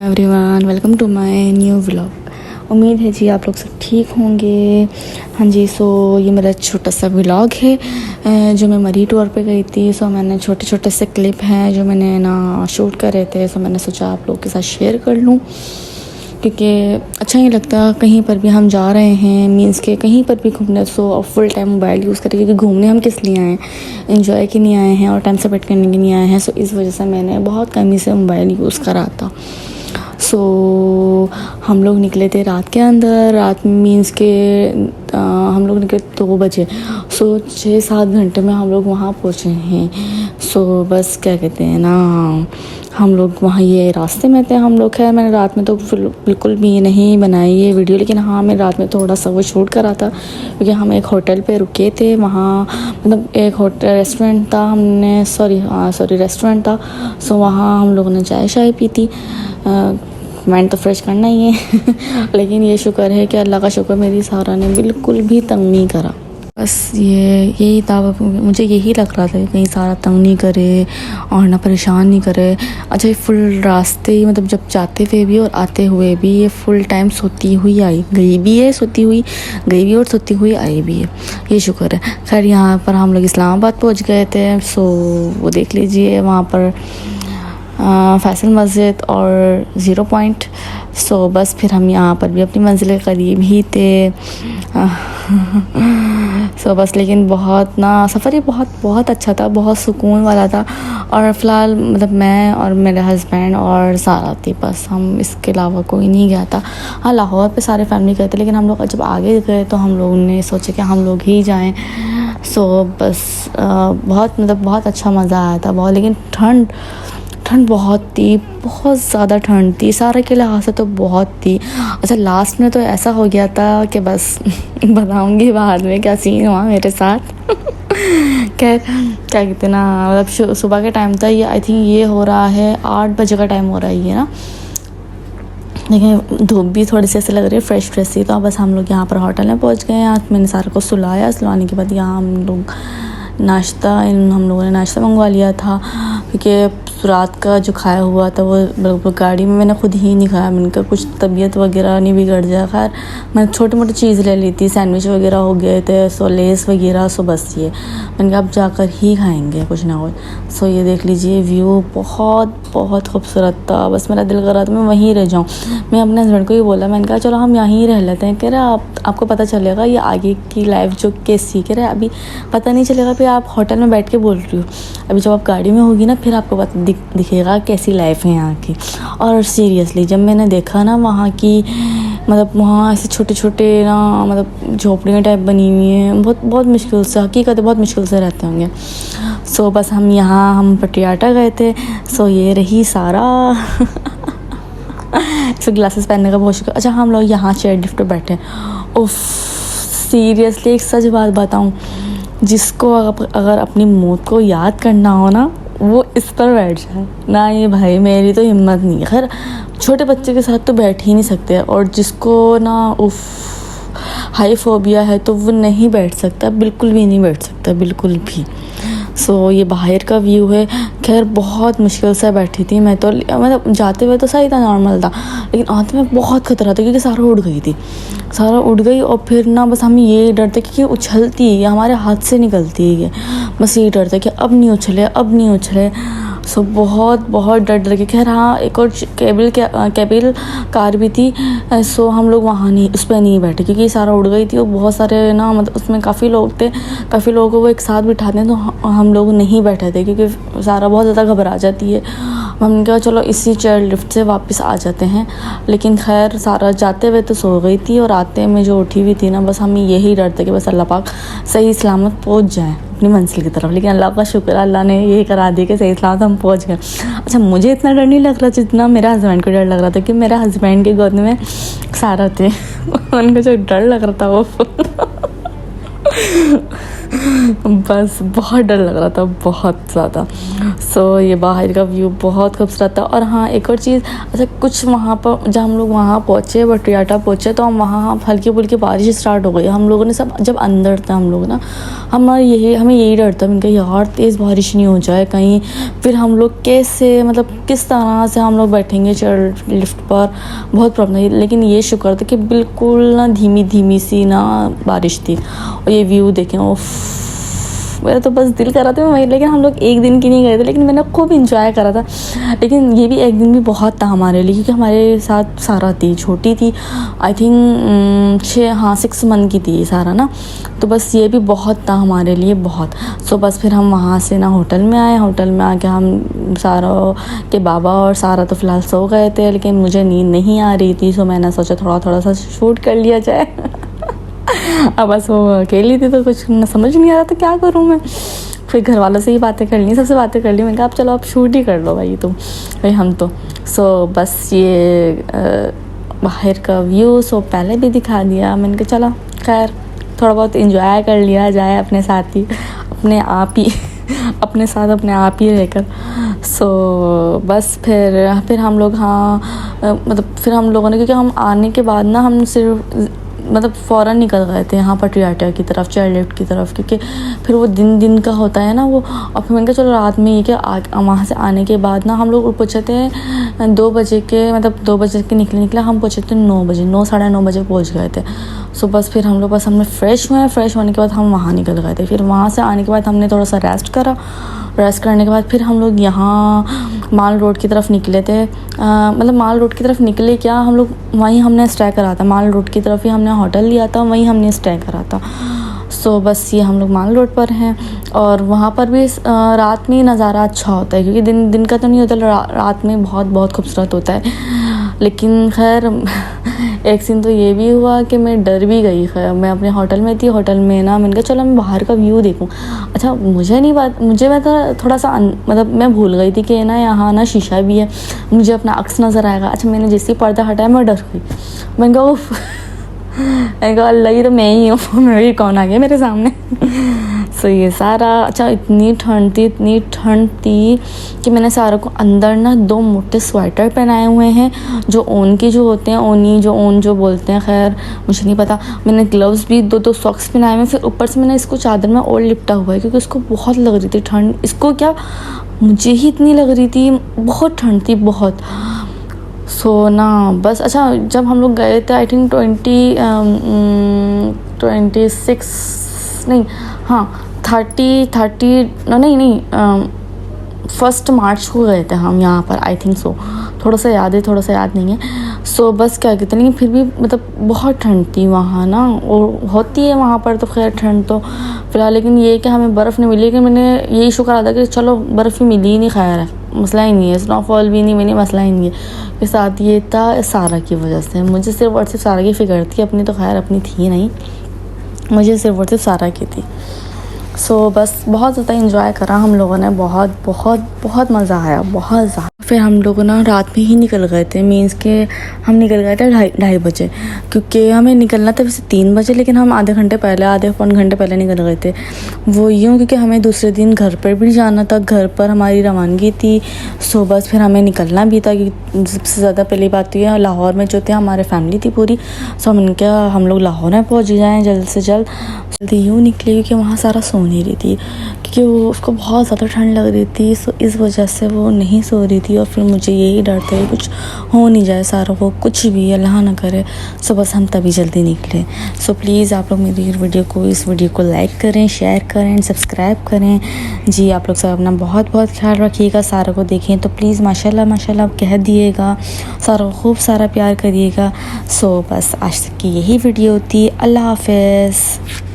Everyone, welcome to my new vlog. उम्मीद है जी आप लोग सब ठीक होंगे। हाँ जी, सो ये मेरा छोटा सा व्लॉग है जो मैं मरी टूर पे गई थी। सो मैंने छोटे छोटे से क्लिप हैं जो मैंने ना शूट करे थे। सो मैंने सोचा आप लोग के साथ शेयर कर लूँ, क्योंकि अच्छा नहीं लगता कहीं पर भी हम जा रहे हैं, मीन्स के कहीं पर भी घूमने, so full time mobile use करें, क्योंकि घूमने हम किस लिए आए हैं, एंजॉय के लिए आए हैं और टाइम स्पेंड करने के लिए आए हैं। सो इस वजह से मैंने बहुत कमी से मोबाइल यूज़ करा था। सो हम लोग निकले थे रात के अंदर, रात मीन्स के हम लोग निकले 2 बजे। सो 6-7 घंटे में हम लोग वहाँ पहुँचे हैं। सो बस क्या कहते हैं ना, हम लोग वहाँ ये रास्ते में थे हम लोग। खैर मैंने रात में तो बिल्कुल भी नहीं बनाई ये वीडियो, लेकिन हाँ मैं रात में थोड़ा सा वो शूट करा था, क्योंकि हम एक होटल पे रुके थे। वहाँ मतलब एक होटल रेस्टोरेंट था, हमने सॉरी रेस्टोरेंट था। सो वहाँ हम लोगों ने चाय पी थी। माइंड तो फ्रेश करना ही है लेकिन ये शुक्र है कि अल्लाह का शुक्र, मेरी सारा ने बिल्कुल भी तंग नहीं करा। बस यही था, मुझे यही लग रहा था कि कहीं सारा तंग नहीं करे और ना परेशान नहीं करे। अच्छा, ये फुल रास्ते ही मतलब जब जाते हुए भी और आते हुए भी ये फुल टाइम सोती हुई आई गई भी है, सोती हुई गई भी और सोती हुई आई भी है, ये शुक्र है। खैर यहाँ पर हम लोग इस्लामाबाद पहुँच गए थे। सो वो देख लीजिए वहाँ पर फैसल मस्जिद और 0 पॉइंट। सो बस फिर हम यहाँ पर भी अपनी मंजिल के करीब ही थे। सो बस लेकिन बहुत ना सफ़र ये बहुत अच्छा था, बहुत सुकून वाला था। और फ़िलहाल मतलब मैं और मेरे हस्बैंड और सारा थी, बस हम, इसके अलावा कोई नहीं गया था। हाँ लाहौर पे सारे फैमिली गए थे, लेकिन हम लोग जब आगे गए तो हम लोगों ने सोचा कि हम लोग ही जाएं। सो बस बहुत अच्छा मज़ा आया था बहुत, लेकिन ठंड बहुत थी, बहुत ज़्यादा ठंड थी, सारे के लिहाज से तो बहुत थी। अच्छा लास्ट में तो ऐसा हो गया था कि बस बताऊंगी बाद में क्या सीन हुआ मेरे साथ क्या कहते ना, मतलब सुबह के टाइम था ये, आई थिंक ये हो रहा है 8 बजे का टाइम हो रहा है ये ना, लेकिन धूप भी थोड़ी सी ऐसे लग रही है, फ्रेश सी। तो बस हम लोग यहाँ पर होटल में पहुँच गए। यहाँ मैंने सारे को सुलाने के बाद यहाँ हम लोगों ने नाश्ता मंगवा लिया था, क्योंकि रात का जो खाया हुआ था वो गाड़ी में मैंने खुद ही नहीं खाया। मैंने कहा कुछ तबीयत वगैरह नहीं बिगड़ जाए। खैर मैंने छोटी मोटी चीज़ ले ली थी, सैंडविच वगैरह हो गए थे, सो लेस वगैरह। सो बस ये मैंने कहा अब जाकर ही खाएंगे कुछ ना कुछ। सो ये देख लीजिए व्यू बहुत खूबसूरत था। बस मेरा दिल कर रहा था मैं वहीं रह जाऊँ। मैं अपने हस्बैंड को ही बोला, मैंने कहा चलो हम यहीं रह लेते हैं। कह रहे आपको पता चलेगा ये आगे की लाइफ जो कैसी, कह रहे अभी पता नहीं चलेगा, फिर आप होटल में बैठ के बोल रही हो, अभी जब आप गाड़ी में होगी ना फिर आपको पता दिखेगा कैसी लाइफ है यहाँ की। और सीरियसली जब मैंने देखा ना वहाँ की, मतलब वहाँ ऐसे छोटे छोटे ना मतलब झोपड़ियाँ टाइप बनी हुई हैं, बहुत मुश्किल से, हकीकत है बहुत मुश्किल से रहते होंगे। सो बस हम पटियाला गए थे। सो ये रही सारा सो ग्लासेस पहनने का बहुत शुक्र। अच्छा हम लोग यहाँ चेयर लिफ्ट पे बैठे, उफ सीरियसली एक सच बात बताऊँ, जिसको अगर अपनी मौत को याद करना हो ना वो इस पर बैठ जाए ना। ये भाई मेरी तो हिम्मत नहीं है। खैर छोटे बच्चे के साथ तो बैठ ही नहीं सकते, और जिसको ना हाई फोबिया है तो वो नहीं बैठ सकता, बिल्कुल भी नहीं बैठ सकता, बिल्कुल भी। सो ये बाहर का व्यू है। खैर बहुत मुश्किल से बैठी थी मैं तो, मतलब जाते हुए तो सही था, नॉर्मल था, लेकिन आते में बहुत खतरा था, क्योंकि सारा उड़ गई। और फिर ना बस हम ये डरते कि उछलती है, हमारे हाथ से निकलती है ये, बस ये डरते कि अब नहीं उछले। सो बहुत डर के। खैर हाँ एक और केबल कार भी थी। सो हम लोग वहाँ नहीं, उस पर नहीं बैठे, क्योंकि सारा उड़ गई थी और बहुत सारे ना मतलब उसमें काफ़ी लोग थे, काफ़ी लोगों को वो एक साथ बिठाते हैं, तो हम लोग नहीं बैठे थे, क्योंकि सारा बहुत ज़्यादा घबरा जाती है। हमने कहा चलो इसी चेयर लिफ्ट से वापस आ जाते हैं। लेकिन खैर सारा जाते हुए तो सो गई थी, और आते में जो उठी हुई थी ना, बस हम यही डरते कि बस अल्लाह पाक सही सलामत पहुँच जाए अपनी मंजिल की तरफ। लेकिन अल्लाह का शुक्र, अल्लाह ने यही करा दिया कि सही सलामत हम पहुँच गए। अच्छा मुझे इतना डर नहीं लग रहा जितना मेरा हस्बैंड को डर लग रहा था, कि मेरा हस्बैंड के गोद में सारा थे उनको जो डर लग रहा था वो बस बहुत डर लग रहा था, बहुत ज़्यादा। सो ये बाहर का व्यू बहुत खूबसूरत था। और हाँ, एक और चीज़, अच्छा कुछ वहाँ पर जब हम लोग वहाँ पहुँचे, बटियाटा पहुँचे, तो हम वहाँ हल्की फुल्की बारिश स्टार्ट हो गई। हम लोगों ने सब जब अंदर थे हम लोग ना, हमें यही डर था इनका, यार तेज़ बारिश नहीं हो जाए कहीं, फिर हम लोग कैसे, मतलब किस तरह से हम लोग बैठेंगे चेयर लिफ्ट पर, बहुत प्रॉब्लम है। लेकिन ये शुक्र था कि बिल्कुल ना धीमी धीमी सी ना बारिश थी। और ये व्यू देखें, ओफ, मेरा तो बस दिल कर रहा था मैं वहीं। लेकिन हम लोग एक दिन की नहीं गए थे, लेकिन मैंने खूब इंजॉय करा था। लेकिन ये भी एक दिन भी बहुत था हमारे लिए, क्योंकि हमारे साथ सारा थी, छोटी थी, आई थिंक 6 मंथ की थी सारा ना। तो बस ये भी बहुत था हमारे लिए, बहुत। सो बस फिर हम वहाँ से ना होटल में आए। होटल में आके हम सारा के बाबा और सारा तो फ़िलहाल सो गए थे, लेकिन मुझे नींद नहीं आ रही थी। सो मैंने सोचा थोड़ा सा शूट कर लिया जाए। अब बस वो अकेली थी तो कुछ समझ नहीं आ रहा था क्या करूँ मैं। फिर घर वालों से ही बातें कर ली, सबसे बातें कर ली। मैंने कहा अब चलो आप शूट ही कर लो भाई तुम, भाई हम तो। सो बस ये बाहर का व्यू सो पहले भी दिखा दिया। मैंने कहा चलो खैर थोड़ा बहुत इंजॉय कर लिया जाए अपने साथ ही, अपने आप ही अपने साथ अपने आप ही रहकर। सो बस फिर हम लोग, हाँ मतलब फिर हम लोगों ने, क्योंकि हम आने के बाद ना हम सिर्फ मतलब फ़ौरन निकल गए थे यहाँ पटियाटा की तरफ, चेयर लिफ्ट की तरफ, क्योंकि फिर वो दिन का होता है ना वो। और फिर मैंने कहा चलो रात में ये क्या, वहाँ से आने के बाद ना हम लोग पहुँचे थे 2 बजे के, मतलब 2 बजे के निकले हम पहुँचे थे 9 बजे, 9 साढ़े 9 बजे पहुँच गए थे। सो बस फिर हम लोग बस हमने फ्रेश होने के बाद हम वहाँ निकल गए थे। फिर वहाँ से आने के बाद हमने थोड़ा सा रेस्ट करने के बाद फिर हम लोग यहाँ माल रोड की तरफ निकले थे। मतलब माल रोड की तरफ निकले क्या, हम लोग वहीं हमने स्टे करा था, माल रोड की तरफ ही हमने होटल लिया था, वहीं हमने स्टे करा था। सो बस ये हम लोग माल रोड पर हैं। और वहाँ पर भी रात में नज़ारा अच्छा होता है, क्योंकि दिन का तो नहीं होता, रात में बहुत खूबसूरत होता है। लेकिन खैर एक सीन तो ये भी हुआ कि मैं डर भी गई। खैर मैं अपने होटल में थी, होटल में ना मैंने कहा चलो मैं बाहर का व्यू देखूं। अच्छा मैं थोड़ा सा मतलब मैं भूल गई थी कि ना यहाँ ना शीशा भी है, मुझे अपना अक्स नज़र आएगा। अच्छा मैंने जैसे ही पर्दा हटाया मैं डर गई। मैंने कहा उफ, मैंने कहा अल्लाह ये तो मैं ही हूँ, मेरे कौन आ गया मेरे सामने। सो ये सारा, अच्छा इतनी ठंड थी कि मैंने सारा को अंदर ना 2 मोटे स्वेटर पहनाए हुए हैं, जो ओन के जो होते हैं, ओन जो बोलते हैं, खैर मुझे नहीं पता। मैंने ग्लव्स भी 2 सॉक्स पहनाए हुए हैं। फिर ऊपर से मैंने इसको चादर में और लिपटा हुआ है, क्योंकि उसको बहुत लग रही थी ठंड। इसको क्या, मुझे ही इतनी लग रही थी, बहुत ठंड थी बहुत। सो ना बस, अच्छा जब हम लोग गए थे आई थिंक 26 नहीं, हाँ 30 नहीं 1 मार्च को गए थे हम यहाँ पर, आई थिंक सो। थोड़ा सा याद नहीं है। सो बस क्या कहते, लेकिन फिर भी मतलब बहुत ठंड थी वहाँ ना, और होती है वहाँ पर तो खैर ठंड तो फिलहाल। लेकिन ये कि हमें बर्फ़ नहीं मिली, लेकिन मैंने यही शुक्र अदा कि चलो बर्फ़ ही मिली ही नहीं, खैर है, मसला ही नहीं है, स्नोफॉल भी नहीं मिली, मसला ही नहीं है। के साथ ये था सारा की वजह से, मुझे सिर्फ और सिर्फ सारा की फ़िक्र थी, अपनी तो खैर अपनी थी नहीं, मुझे सिर्फ और सिर्फ सारा की थी। सो बस बहुत ज़्यादा इंजॉय करा हम लोगों ने, बहुत मज़ा आया, बहुत ज़्यादा। फिर हम लोग ना रात में ही निकल गए थे, मीन्स के हम निकल गए थे 2:30 बजे, क्योंकि हमें निकलना था वैसे 3 बजे, लेकिन हम आधे पौन घंटे पहले निकल गए थे। वो यूँ क्योंकि हमें दूसरे दिन घर पर भी जाना था, घर पर हमारी रवानगी थी। सो बस फिर हमें निकलना भी था, क्योंकि सबसे ज़्यादा पहली बात तो ये लाहौर में जो थे हमारे फैमिली थी पूरी। सो हमने क्या, हम लोग लाहौर में पहुँच जाएँ जल्द से जल्द। यूँ निकले क्योंकि वहाँ सारा सो नहीं रही थी, क्योंकि वो उसको बहुत ज़्यादा ठंड लग रही थी। सो इस वजह से वो नहीं सो रही थी। और फिर मुझे यही डर था कि कुछ हो नहीं जाए सारा को, कुछ भी अल्लाह ना करे। सो बस हम तभी जल्दी निकले। सो प्लीज़ आप लोग मेरी इस वीडियो को लाइक करें, शेयर करें, सब्सक्राइब करें। जी आप लोग सब अपना बहुत ख्याल रखिएगा, सारा को देखें तो प्लीज़ माशाल्लाह आप कह दिएगा, सारा को खूब सारा प्यार करिएगा। सो बस आज तक की यही वीडियो थी। अल्लाह हाफ़िज़।